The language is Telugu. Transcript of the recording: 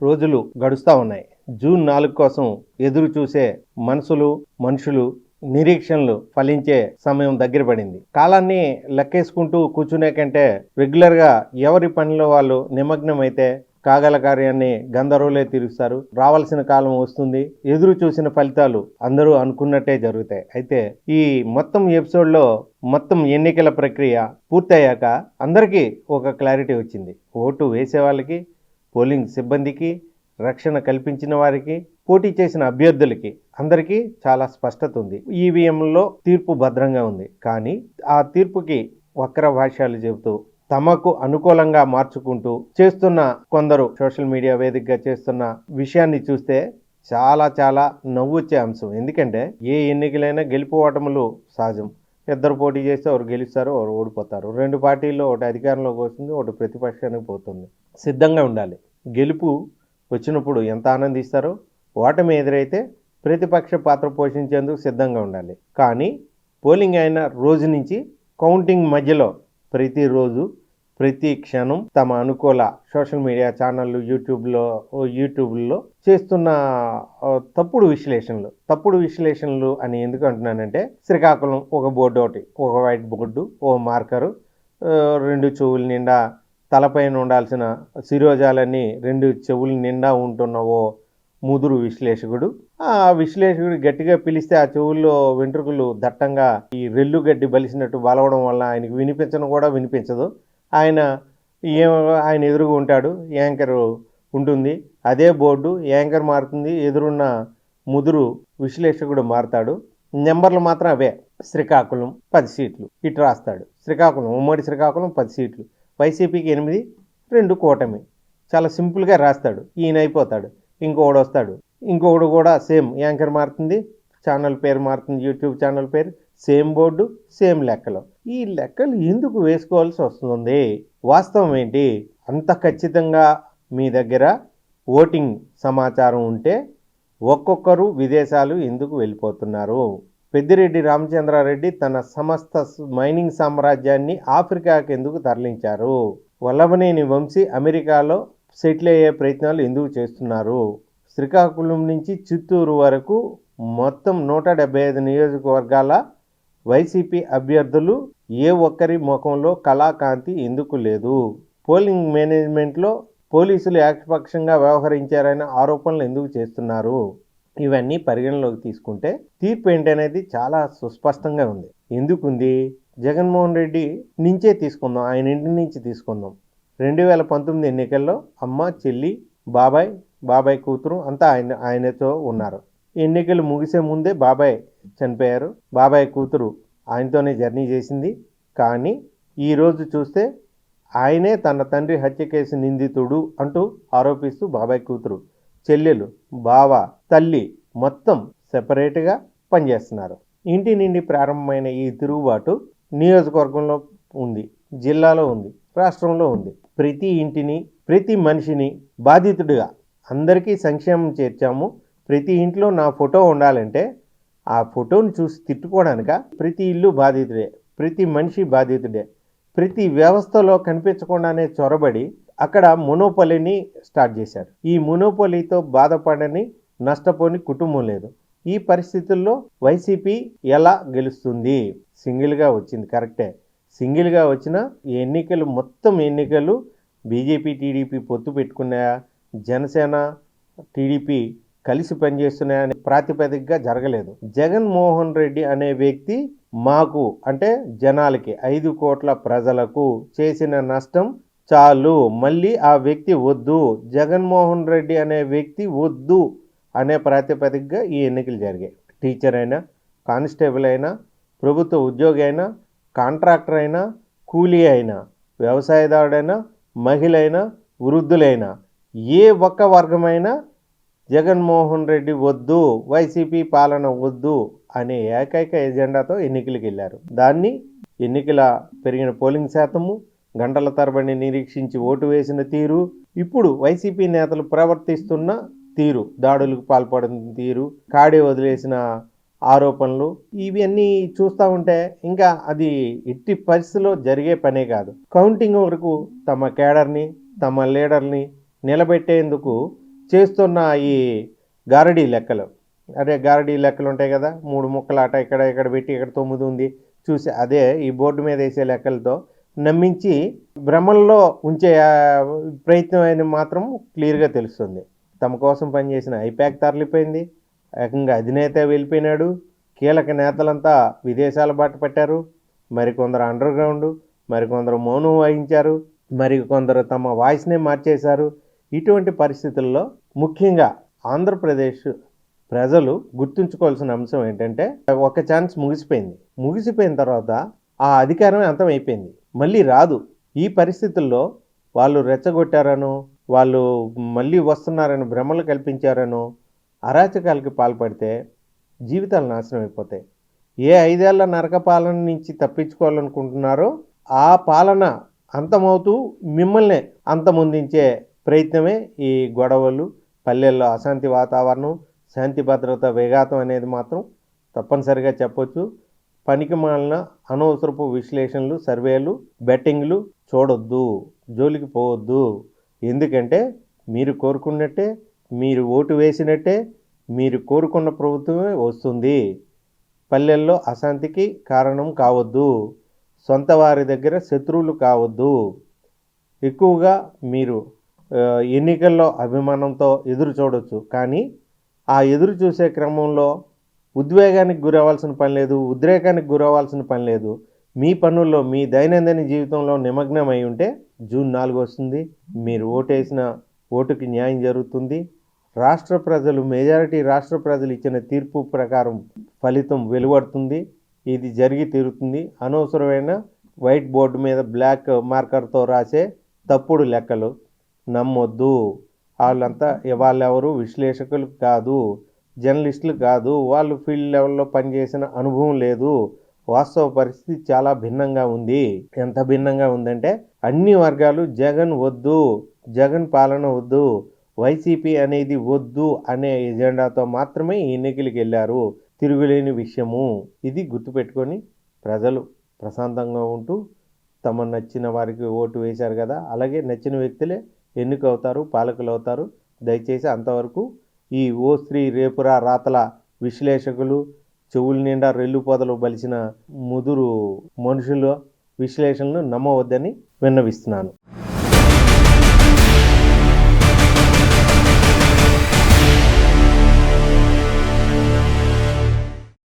రోజులు గడుస్తూ ఉన్నాయి. జూన్ 4 కోసం ఎదురు చూసే మనుషులు నిరీక్షణలు ఫలించే సమయం దగ్గర పడింది. కాలాన్ని లెక్కేసుకుంటూ కూర్చునే కంటే రెగ్యులర్గా ఎవరి పనిలో వాళ్ళు నిమగ్నం అయితే కాగల కార్యాన్ని గంధర్వులే తీరుస్తారు. రావాల్సిన కాలం వస్తుంది. ఎదురు చూసిన ఫలితాలు అందరూ అనుకున్నట్టే జరుగుతాయి. అయితే ఈ మొత్తం ఎపిసోడ్లో మొత్తం ఎన్నికల ప్రక్రియ పూర్తయ్యాక అందరికీ ఒక క్లారిటీ వచ్చింది. ఓటు వేసే వాళ్ళకి, పోలింగ్ సిబ్బందికి, రక్షణ కల్పించిన వారికి, పోటీ చేసిన అభ్యర్థులకి అందరికీ చాలా స్పష్టత ఉంది. ఈవీఎంలో తీర్పు భద్రంగా ఉంది. కానీ ఆ తీర్పుకి వక్ర భాష్యాలు చెబుతూ తమకు అనుకూలంగా మార్చుకుంటూ చేస్తున్న కొందరు సోషల్ మీడియా వేదికగా చేస్తున్న విషయాన్ని చూస్తే చాలా నవ్వొచ్చే అంశం. ఎందుకంటే ఏ ఎన్నికలైనా గెలుపు ఓటములు సహజం. ఇద్దరు పోటీ చేస్తే ఒకరు గెలుస్తారు, ఒకరు ఓడిపోతారు. రెండు పార్టీల్లో ఒకటి అధికారంలోకి వస్తుంది, ఒకటి ప్రతిపక్షానికి పోతుంది. సిద్ధంగా ఉండాలి. గెలుపు వచ్చినప్పుడు ఎంత ఆనందిస్తారో, ఓటమి ఎదురైతే ప్రతిపక్ష పాత్ర పోషించేందుకు సిద్ధంగా ఉండాలి. కానీ పోలింగ్ అయిన రోజు నుంచి కౌంటింగ్ మధ్యలో ప్రతిరోజు ప్రతి క్షణం తమ అనుకూల సోషల్ మీడియా ఛానళ్ళు, యూట్యూబ్లో చేస్తున్న తప్పుడు విశ్లేషణలు అని ఎందుకు అంటున్నానంటే, శ్రీకాకుళం ఒక బోర్డు, ఒక వైట్ బోర్డు, ఓ మార్కరు, 2 చెవుల నిండా తలపైన ఉండాల్సిన శిరోజాలన్నీ 2 చెవుల నిండా ఉంటున్న ఓ ముదురు విశ్లేషకుడు. ఆ విశ్లేషకుడు గట్టిగా పిలిస్తే ఆ చెవుల్లో వెంట్రుకలు దట్టంగా ఈ రెల్లు గడ్డి బలిసినట్టు బలవడం వల్ల ఆయనకు వినిపించదు. ఆయన ఎదురుగా ఉంటాడు, యాంకర్ ఉంటుంది. అదే బోర్డు యాంకర్ మారుతుంది, ఎదురున్న ముదురు విశ్లేషకుడు మారుతాడు. నెంబర్లు మాత్రం అవే. శ్రీకాకుళం 10 సీట్లు ఇటు రాస్తాడు. ఉమ్మడి శ్రీకాకుళం 10 సీట్లు, వైసీపీకి 8, 2 కూటమి. చాలా సింపుల్గా రాస్తాడు. ఈయన అయిపోతాడు. ఇంకొకడు వస్తాడు. ఇంకొకడు కూడా సేమ్ యాంకర్ మారుతుంది, ఛానల్ పేరు మారుతుంది, యూట్యూబ్ ఛానల్ పేరు, సేమ్ బోర్డు, సేమ్ లెక్కలు. ఈ లెక్కలు ఎందుకు వేసుకోవాల్సి వస్తుంది? వాస్తవం ఏంటి? అంత ఖచ్చితంగా మీ దగ్గర ఓటింగ్ సమాచారం ఉంటే ఒక్కొక్కరు విదేశాలు ఎందుకు వెళ్ళిపోతున్నారు? పెద్దిరెడ్డి రామచంద్రారెడ్డి తన సమస్త మైనింగ్ సామ్రాజ్యాన్ని ఆఫ్రికాకి ఎందుకు తరలించారు? వల్లభనేని వంశీ అమెరికాలో సెటిల్ అయ్యే ప్రయత్నాలు ఎందుకు చేస్తున్నారు? శ్రీకాకుళం నుంచి చిత్తూరు వరకు మొత్తం 175 నియోజకవర్గాల వైసీపీ అభ్యర్థులు ఏ ఒక్కరి ముఖంలో కళాకాంతి ఎందుకు లేదు? పోలింగ్ మేనేజ్మెంట్లో పోలీసులు ఏకపక్షంగా వ్యవహరించారనే ఆరోపణలు ఎందుకు చేస్తున్నారు? ఇవన్నీ పరిగణలోకి తీసుకుంటే తీర్పు ఏంటనేది చాలా సుస్పష్టంగా ఉంది. ఎందుకుంది? జగన్మోహన్ రెడ్డి నుంచే తీసుకుందాం, ఆయన ఇంటి నుంచి తీసుకుందాం. 2019 ఎన్నికల్లో అమ్మ, చెల్లి, బాబాయ్ కూతురు అంతా ఆయనతో ఉన్నారు. ఎన్నికలు ముగిసే ముందే బాబాయ్ చనిపోయారు. బాబాయ్ కూతురు ఆయనతోనే జర్నీ చేసింది. కానీ ఈరోజు చూస్తే ఆయనే తన తండ్రి హత్య కేసు నిందితుడు అంటూ ఆరోపిస్తూ బాబాయ్ కూతురు, చెల్లెలు, బావ, తల్లి మొత్తం సెపరేట్గా పనిచేస్తున్నారు. ఇంటి నుండి ప్రారంభమైన ఈ తిరుగుబాటు నియోజకవర్గంలో ఉంది, జిల్లాలో ఉంది, రాష్ట్రంలో ఉంది. ప్రతి ఇంటిని, ప్రతి మనిషిని బాధితుడిగా అందరికీ సంక్షేమం చేర్చాము. ప్రతి ఇంట్లో నా ఫోటో ఉండాలంటే ఆ ఫోటోని చూసి తిట్టుకోవడానిక? ప్రతి ఇల్లు బాధితుడే, ప్రతి మనిషి బాధితుడే. ప్రతి వ్యవస్థలో కనిపించకుండానే చొరబడి అక్కడ మొనోపొలీని స్టార్ట్ చేశారు. ఈ మొనోపొలీతో బాధపడని, నష్టపోని కుటుంబం లేదు. ఈ పరిస్థితుల్లో వైసీపీ ఎలా గెలుస్తుంది? సింగిల్గా వచ్చింది, కరెక్టే. సింగిల్గా వచ్చిన మొత్తం ఎన్నికలు బీజేపీ, టీడీపీ పొత్తు పెట్టుకున్నాయా, జనసేన, టీడీపీ కలిసి పనిచేస్తున్నాయనే ప్రాతిపదికగా జరగలేదు. జగన్మోహన్ రెడ్డి అనే వ్యక్తి మాకు అంటే జనాలకి, 5 కోట్ల ప్రజలకు చేసిన నష్టం చాలు, మళ్ళీ ఆ వ్యక్తి వద్దు, జగన్మోహన్ రెడ్డి అనే వ్యక్తి వద్దు అనే ప్రాతిపదికగా ఈ ఎన్నికలు జరిగాయి. టీచర్ అయినా, కానిస్టేబుల్ అయినా, ప్రభుత్వ ఉద్యోగి అయినా, కాంట్రాక్టర్ అయినా, కూలీ అయినా, వ్యవసాయదారుడైనా, మహిళ అయినా, వృద్ధులైనా, ఏ ఒక్క వర్గమైనా జగన్మోహన్ రెడ్డి వద్దు, వైసీపీ పాలన వద్దు అనే ఏకైక ఎజెండాతో ఎన్నికలకు వెళ్ళారు. దాన్ని ఎన్నికల పెరిగిన పోలింగ్ శాతము, గంటల తరబడి నిరీక్షించి ఓటు వేసిన తీరు, ఇప్పుడు వైసీపీ నేతలు ప్రవర్తిస్తున్న తీరు, దాడులకు పాల్పడిన తీరు, కాడే వదిలేసిన ఆరోపణలు, ఇవన్నీ చూస్తూ ఉంటే ఇంకా అది ఎట్టి పరిస్థితిలో జరిగే పనే కాదు. కౌంటింగ్ వరకు తమ కేడర్ని, తమ లీడర్ని నిలబెట్టేందుకు చేస్తున్న ఈ గారడీ లెక్కలు, అదే గారడీ లెక్కలు ఉంటాయి కదా, 3 ముక్కలు అట ఇక్కడ ఇక్కడ పెట్టి ఇక్కడ 9 ఉంది చూసి అదే ఈ బోర్డు మీద వేసే లెక్కలతో నమ్మించి భ్రమల్లో ఉంచే ప్రయత్నం అని మాత్రం క్లియర్గా తెలుస్తుంది. తమ కోసం పనిచేసిన ఐపాక్ తరలిపోయింది, ఏకంగా అధినేత వెళ్ళిపోయినాడు, కీలక నేతలంతా విదేశాల బాట పట్టారు, మరికొందరు అండర్ గ్రౌండ్, మరికొందరు మౌనం వహించారు, మరికొందరు తమ వాయిస్నే మార్చేశారు. ఇటువంటి పరిస్థితుల్లో ముఖ్యంగా ఆంధ్రప్రదేశ్ ప్రజలు గుర్తుంచుకోవాల్సిన అంశం ఏంటంటే, ఒక ఛాన్స్ ముగిసిపోయిన తర్వాత ఆ అధికారం అంతమైపోయింది, మళ్ళీ రాదు. ఈ పరిస్థితుల్లో వాళ్ళు రెచ్చగొట్టారనో, వాళ్ళు మళ్ళీ వస్తున్నారని భ్రమలు కల్పించారనో అరాచకాలకి పాల్పడితే జీవితాలు నాశనం అయిపోతాయి. ఏ 5 ఏళ్ల నరక పాలన నుంచి తప్పించుకోవాలనుకుంటున్నారో ఆ పాలన అంతమవుతూ మిమ్మల్ని అంతమొందించే ప్రయత్నమే ఈ గొడవలు, పల్లెల్లో అశాంతి వాతావరణం, శాంతి భద్రత విఘాతం అనేది మాత్రం తప్పనిసరిగా చెప్పొచ్చు. పనికిమాలిన అనవసరపు విశ్లేషణలు, సర్వేలు, బెట్టింగ్లు చూడొద్దు, జోలికి పోవద్దు. ఎందుకంటే మీరు కోరుకున్నట్టే, మీరు ఓటు వేసినట్టే మీరు కోరుకున్న ప్రభుత్వమే వస్తుంది. పల్లెల్లో అశాంతికి కారణం కావద్దు, సొంత వారి దగ్గర శత్రువులు కావద్దు. ఎక్కువగా మీరు ఎన్నికల్లో అభిమానంతో ఎదురు చూడవచ్చు, కానీ ఆ ఎదురు చూసే క్రమంలో ఉద్వేగానికి గురవ్వాల్సిన పని లేదు, ఉద్రేకానికి గురవ్వాల్సిన పని లేదు. మీ పనుల్లో, మీ దైనందిన జీవితంలో నిమగ్నమై ఉంటే జూన్ 4 వస్తుంది, మీరు ఓటేసిన ఓటుకి న్యాయం జరుగుతుంది. మెజారిటీ రాష్ట్ర ప్రజలు ఇచ్చిన తీర్పు ప్రకారం ఫలితం వెలువడుతుంది. ఇది జరిగి తీరుతుంది. అనవసరమైన వైట్ బోర్డు మీద బ్లాక్ మార్కర్తో రాసే తప్పుడు లెక్కలు నమ్మొద్దు. వాళ్ళెవరు విశ్లేషకులు కాదు, జర్నలిస్టులు కాదు, వాళ్ళు ఫీల్డ్ లెవెల్లో పనిచేసిన అనుభవం లేదు. వాస్తవ పరిస్థితి చాలా భిన్నంగా ఉంది. ఎంత భిన్నంగా ఉందంటే, అన్ని వర్గాలు జగన్ వద్దు, జగన్ పాలన వద్దు, వైసీపీ అనేది వద్దు అనే ఎజెండాతో మాత్రమే ఈ ఎన్నికలకు వెళ్ళారు. తిరుగులేని విషయము. ఇది గుర్తుపెట్టుకొని ప్రజలు ప్రశాంతంగా ఉంటూ తమ నచ్చిన వారికి ఓటు వేశారు కదా, అలాగే నచ్చిన వ్యక్తులే ఎన్నికవుతారు, పాలకులు అవుతారు. దయచేసి అంతవరకు ఈ ఓ స్త్రీ రేపురా రాతల విశ్లేషకులు, చెవుల నిండా రెల్లు పొదలు బలిసిన ముదురు మనుషుల విశ్లేషణలు నమ్మవద్దని విన్నవిస్తున్నాను.